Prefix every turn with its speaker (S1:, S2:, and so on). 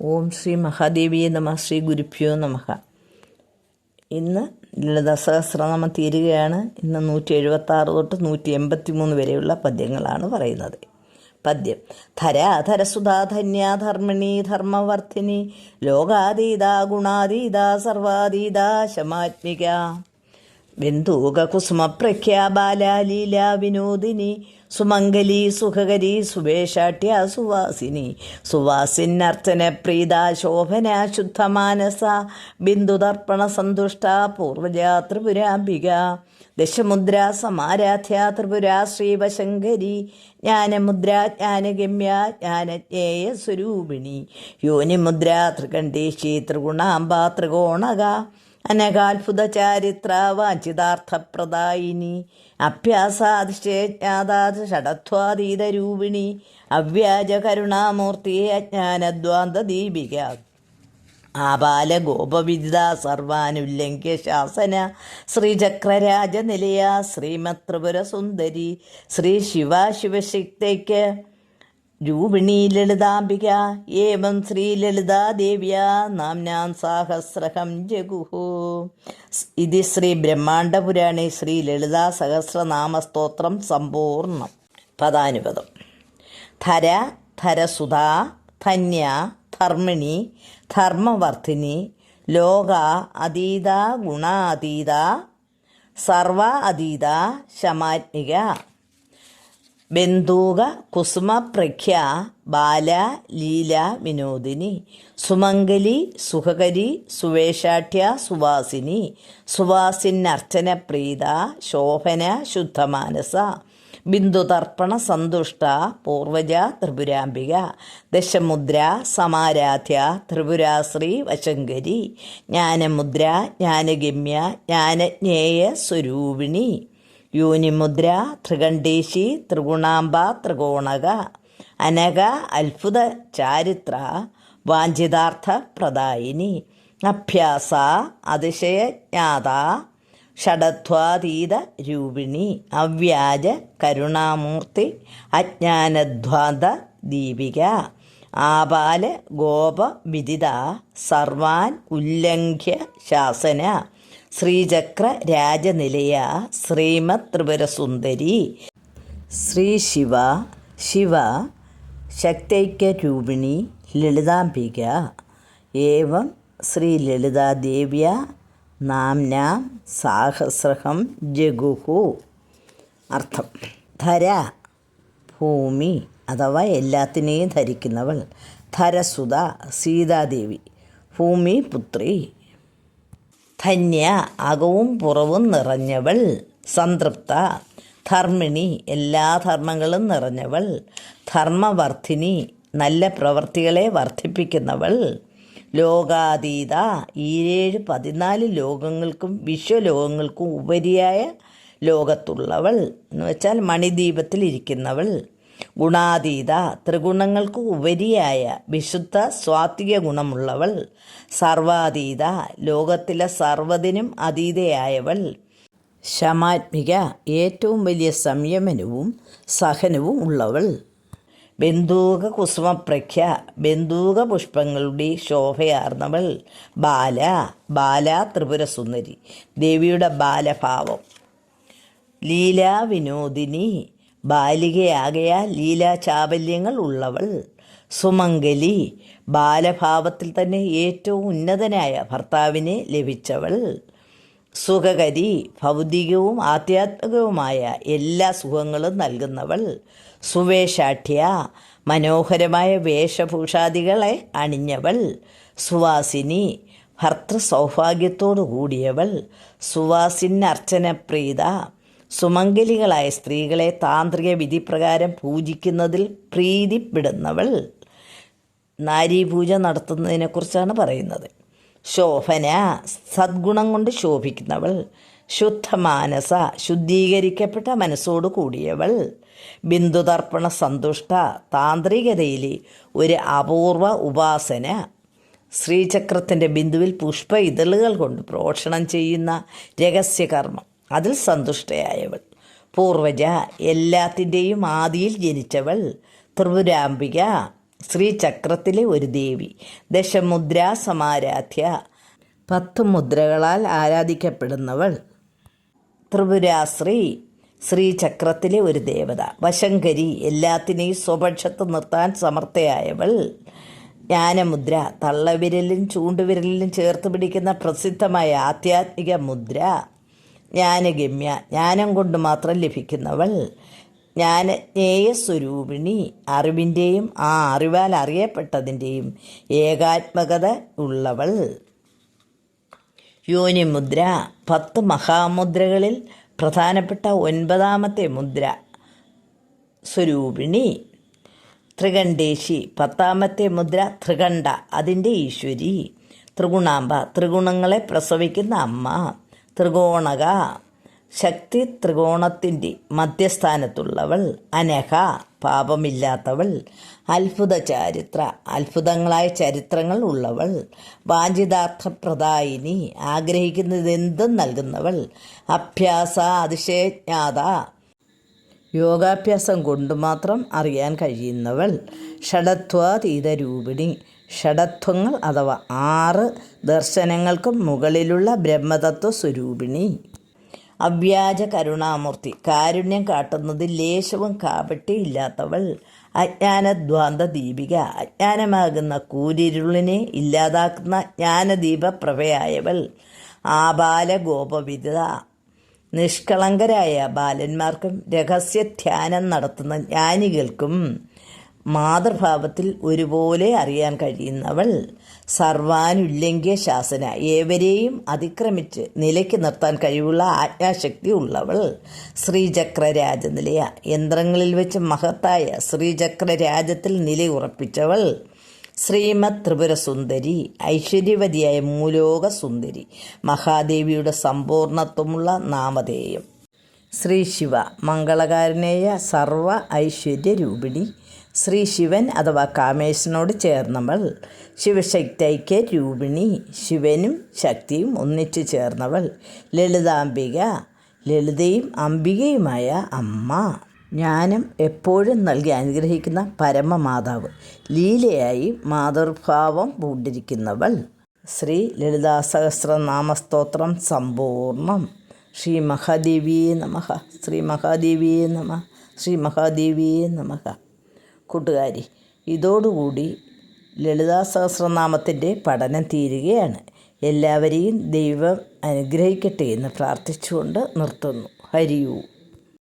S1: ഓം ശ്രീ മഹാദേവിയെ നമ. ശ്രീ ഗുരുഭ്യോ നമഃ. ഇന്ന് ലളിതാ സഹസ്രനാമം തീരുകയാണ്. ഇന്ന് 176 തൊട്ട് 183 വരെയുള്ള പദ്യങ്ങളാണ് പറയുന്നത്. പദ്യം: ധരാധരസുധാ ധന്യാ ധർമ്മിണി ധർമ്മവർദ്ധിനി ലോകാതീതാ ഗുണാതീതാ സർവാതീതാ ശമാത്മിക ബന്ധൂകകുസുമപ്രഖ്യാ ബാലാലീലാ വിനോദിനി സുമംഗലി സുഖകരി സുവേഷാട്യ സുവാസിനി സുവാസിന്നർച്ചന പ്രീത ശോഭന ശുദ്ധമാനസ ബിന്ദുതർപ്പണ സന്തുഷ്ട പൂർവജാ ത്രിപുരാംബിക ദശമുദ്ര സമാരാധ്യ ത്രിപുരാ ശ്രീവശങ്കരി ജ്ഞാനമുദ്ര ജ്ഞാനഗമ്യ ജ്ഞാനജ്ഞേയ സ്വരൂപിണി യോനിമുദ്ര ത്രികണ്ഠേശി ത്രിഗുണാംബ ത്രികോണക അനകാത്ഭുത ചാരിത്ര വാഞ്ചിതാർത്ഥപ്രദായിനി അഭ്യാസാതിശേജ്ഞാതാത് ഷഡത്വാതീതരൂപിണി അവ്യാജ കരുണാമൂർത്തി അജ്ഞാനദ്വാന്ത ദീപിക ആബാല ഗോപവിദിത സർവാനുല്ലംഘ്യ ശാസന ശ്രീചക്രരാജനിലയ ശ്രീമത്രിപുര സുന്ദരി ശ്രീ ശിവശിവശക്തിക്ക് രൂപിണി ലളിതാംബിക ഏവം ശ്രീ ലളിതാദേവ്യാ നാംനാം സാഹസ്രഹം ജഗുഹു. ഇത് ശ്രീ ബ്രഹ്മാണ്ഡപുരാണേ ശ്രീ ലളിതാ സഹസ്രനാമസ്തോത്രം സമ്പൂർണം. പദാനുപദം: ധര ധരസുധാ ധന്യ ധർമ്മിണി ധർമ്മവർദ്ധിനി ലോക അതീത ഗുണാതീത സർവ അതീത ശമാത്മിക ബന്ധൂക കുസുമപ്രഖ്യ ബാല ലീല വിനോദിനി സുമംഗലി സുഖകരി സുവേഷാട്യ സുവാസിനി സുവാസിന്നർച്ചന പ്രീത ശോഭന ശുദ്ധമാനസ ബിന്ദുതർപ്പണ സന്തുഷ്ട പൂർവജ ത്രിപുരാംബിക ദശമുദ്ര സമാരാധ്യ ത്രിപുരാശ്രീ വശങ്കരി ജ്ഞാനമുദ്ര ജ്ഞാനഗമ്യ ജ്ഞാനജ്ഞേയ സ്വരൂപിണി യോനിമുദ്ര ത്രികണ്ഠേശി ത്രിഗുണാംബ ത്രികോണക അനക അത്ഭുത ചാരിത്ര വാഞ്ചിതാർത്ഥ പ്രദായിനി അഭ്യാസ അതിശയജ്ഞാത ഷഡത്വാതീത രൂപിണി അവ്യാജ കരുണാമൂർത്തി അജ്ഞാനധ്വാന്ത ദീപിക ആബാല ഗോപ വിദിത സർവാൻ ഉല്ലംഘ്യ ശാസന ശ്രീചക്ര രാജനിലയ ശ്രീമത് ത്രിപുര സുന്ദരി ശ്രീ ശിവ ശിവ ശക്തൈക്യരൂപിണി ലളിതാംബിക ഏവം ശ്രീ ലളിതാദേവ്യ നാംനാം സാഹസ്രഹം ജഗുഹു. അർത്ഥം: ധര ഭൂമി അഥവാ എല്ലാത്തിനെയും ധരിക്കുന്നവൾ. ധരസുത സീതാദേവി ഭൂമി പുത്രി. ധന്യ അകവും പുറവും നിറഞ്ഞവൾ സംതൃപ്ത. ധർമ്മിണി എല്ലാ ധർമ്മങ്ങളും നിറഞ്ഞവൾ. ധർമ്മവർദ്ധിനി നല്ല പ്രവൃത്തികളെ വർദ്ധിപ്പിക്കുന്നവൾ. ലോകാതീത 14 ലോകങ്ങൾക്കും വിശ്വലോകങ്ങൾക്കും ഉപരിയായ ലോകത്തുള്ളവൾ എന്ന് വെച്ചാൽ മണിദീപത്തിലിരിക്കുന്നവൾ. ഗുണാതീത ത്രിഗുണങ്ങൾക്ക് ഉപരിയായ വിശുദ്ധ സ്വാത്വിക ഗുണമുള്ളവൾ. സർവാതീത ലോകത്തിലെ സർവ്വതിനും അതീതയായവൾ. ശമാത്മിക ഏറ്റവും വലിയ സംയമനവും സഹനവും ഉള്ളവൾ. ബന്ധൂക കുസുമപ്രഖ്യ ബന്ധൂക പുഷ്പങ്ങളുടെ ശോഭയാർന്നവൾ. ബാല ബാല ത്രിപുര സുന്ദരി ദേവിയുടെ ബാലഭാവം. ലീലാ വിനോദിനി ബാലികയാകയാൽ ലീലാചാബല്യങ്ങൾ ഉള്ളവൾ. സുമംഗലി ബാലഭാവത്തിൽ തന്നെ ഏറ്റവും ഉന്നതനായ ഭർത്താവിനെ ലഭിച്ചവൾ. സുഖകരി ഭൗതികവും ആധ്യാത്മികവുമായ എല്ലാ സുഖങ്ങളും നൽകുന്നവൾ. സുവേഷാഠ്യ മനോഹരമായ വേഷഭൂഷാദികളെ അണിഞ്ഞവൾ. സുവാസിനി ഭർത്തൃ സൗഭാഗ്യത്തോടു കൂടിയവൾ. സുവാസിന്നർച്ചന പ്രീത സുമംഗലികളായ സ്ത്രീകളെ താന്ത്രിക വിധിപ്രകാരം പൂജിക്കുന്നതിൽ പ്രീതിപ്പെടുന്നവൾ. നാരീപൂജ നടത്തുന്നതിനെക്കുറിച്ചാണ് പറയുന്നത്. ശോഭന സദ്ഗുണം കൊണ്ട് ശോഭിക്കുന്നവൾ. ശുദ്ധമാനസ ശുദ്ധീകരിക്കപ്പെട്ട മനസ്സോടു കൂടിയവൾ. ബിന്ദുതർപ്പണ സന്തുഷ്ട താന്ത്രികതയിലെ ഒരു അപൂർവ ഉപാസന. ശ്രീചക്രത്തിൻ്റെ ബിന്ദുവിൽ പുഷ്പ ഇതളുകൾ കൊണ്ട് പ്രോഷണം ചെയ്യുന്ന രഹസ്യകർമ്മം അതിൽ സന്തുഷ്ടയായവൾ. പൂർവജ എല്ലാത്തിൻ്റെയും ആദിയിൽ ജനിച്ചവൾ. ത്രിപുരാംബിക ശ്രീചക്രത്തിലെ ഒരു ദേവി. ദശമുദ്രാ സമാരാധ്യ, 10 മുദ്രകളാൽ ആരാധിക്കപ്പെടുന്നവൾ. ത്രിപുരാശ്രീ, ശ്രീചക്രത്തിലെ ഒരു ദേവത. വശങ്കരി, എല്ലാത്തിനെയും സ്വപക്ഷത്ത് നിർത്താൻ സമർത്ഥയായവൾ. ജ്ഞാനമുദ്ര, തള്ളവിരലിലും ചൂണ്ടുവിരലിലും ചേർത്ത് പിടിക്കുന്ന പ്രസിദ്ധമായ ആധ്യാത്മിക മുദ്ര. ജ്ഞാനഗമ്യ, ജ്ഞാനം കൊണ്ട് മാത്രം ലഭിക്കുന്നവൾ. ജ്ഞേയസ്വരൂപിണി, അറിവിൻ്റെയും ആ അറിവാൽ അറിയപ്പെട്ടതിൻ്റെയും ഏകാത്മകത ഉള്ളവൾ. യോനിമുദ്ര, 10 മഹാമുദ്രകളിൽ പ്രധാനപ്പെട്ട 9ാമത്തെ മുദ്ര സ്വരൂപിണി. ത്രികണ്ഠേശി, 10ാമത്തെ മുദ്ര ത്രികണ്ഠ, അതിൻ്റെ ഈശ്വരി. ത്രിഗുണാംബ, ത്രിഗുണങ്ങളെ പ്രസവിക്കുന്ന അമ്മ. ത്രികോണക, ശക്തി ത്രികോണത്തിൻ്റെ മധ്യസ്ഥാനത്തുള്ളവൾ. അനഘ, പാപമില്ലാത്തവൾ. അത്ഭുത ചാരിത്ര, അത്ഭുതങ്ങളായ ചരിത്രങ്ങൾ ഉള്ളവൾ. വാഞ്ചിതാർത്ഥപ്രദായിനി, ആഗ്രഹിക്കുന്നതെന്തും നൽകുന്നവൾ. അഭ്യാസ അതിശയജ്ഞാത, യോഗാഭ്യാസം കൊണ്ട് മാത്രം അറിയാൻ കഴിയുന്നവൾ. ഷഡത്വാതീതരൂപിണി, ഷഡത്വങ്ങൾ അഥവാ 6 ദർശനങ്ങൾക്കും മുകളിലുള്ള ബ്രഹ്മതത്വ സ്വരൂപിണി. അവ്യാജ കരുണാമൂർത്തി, കാരുണ്യം കാട്ടുന്നതിൽ ലേശവും കാപട്യമില്ലാത്തവൾ. അജ്ഞാനദ്വാന്ത ദീപിക, അജ്ഞാനമാകുന്ന കൂരിരുളിനെ ഇല്ലാതാക്കുന്ന ജ്ഞാനദീപപ്രഭയായവൾ. ആബാലഗോപവിദിത, നിഷ്കളങ്കരായ ബാലന്മാർക്കും രഹസ്യധ്യാനം നടത്തുന്ന ജ്ഞാനികൾക്കും മാതൃഭാവത്തിൽ ഒരുപോലെ അറിയാൻ കഴിയുന്നവൾ. സർവാനുല്ലംഘ്യ ശാസന, ഏവരെയും അതിക്രമിച്ച് നിലയ്ക്ക് നിർത്താൻ കഴിവുള്ള ആജ്ഞാശക്തി ഉള്ളവൾ. ശ്രീചക്രരാജനിലയ, യന്ത്രങ്ങളിൽ വെച്ച് മഹത്തായ ശ്രീചക്രരാജത്തിൽ നിലയുറപ്പിച്ചവൾ. ശ്രീമത് ത്രിപുരസുന്ദരി, ഐശ്വര്യവതിയായ മൂലോക സുന്ദരി, മഹാദേവിയുടെ സമ്പൂർണത്വമുള്ള നാമധേയം. ശ്രീ ശിവ, മംഗളകാരനായ സർവ ഐശ്വര്യരൂപിണി. ശ്രീ ശിവൻ അഥവാ കാമേശനോട് ചേർന്നവൾ. ശിവശക്തൈക്യ രൂപിണി, ശിവനും ശക്തിയും ഒന്നിച്ചു ചേർന്നവൾ. ലളിതാംബിക, ലളിതയും അംബികയുമായ അമ്മ. ജ്ഞാനം എപ്പോഴും നൽകി അനുഗ്രഹിക്കുന്ന പരമമാതാവ്, ലീലയായി മാതൃഭാവം പൂണ്ടിരിക്കുന്നവൾ. ശ്രീ ലളിതാസഹസ്രനാമസ്തോത്രം സമ്പൂർണം. ശ്രീ മഹാദേവിയേ നമഃ, ശ്രീ മഹാദേവിയേ നമഃ, ശ്രീ മഹാദേവിയേ നമഃ. കൂട്ടുകാരി, ഇതോടുകൂടി ലളിതാസഹസ്രനാമത്തിൻ്റെ പഠനം തീരുകയാണ്. എല്ലാവരെയും ദൈവം അനുഗ്രഹിക്കട്ടെ എന്ന് പ്രാർത്ഥിച്ചുകൊണ്ട് നിർത്തുന്നു. ഹരി ഓം.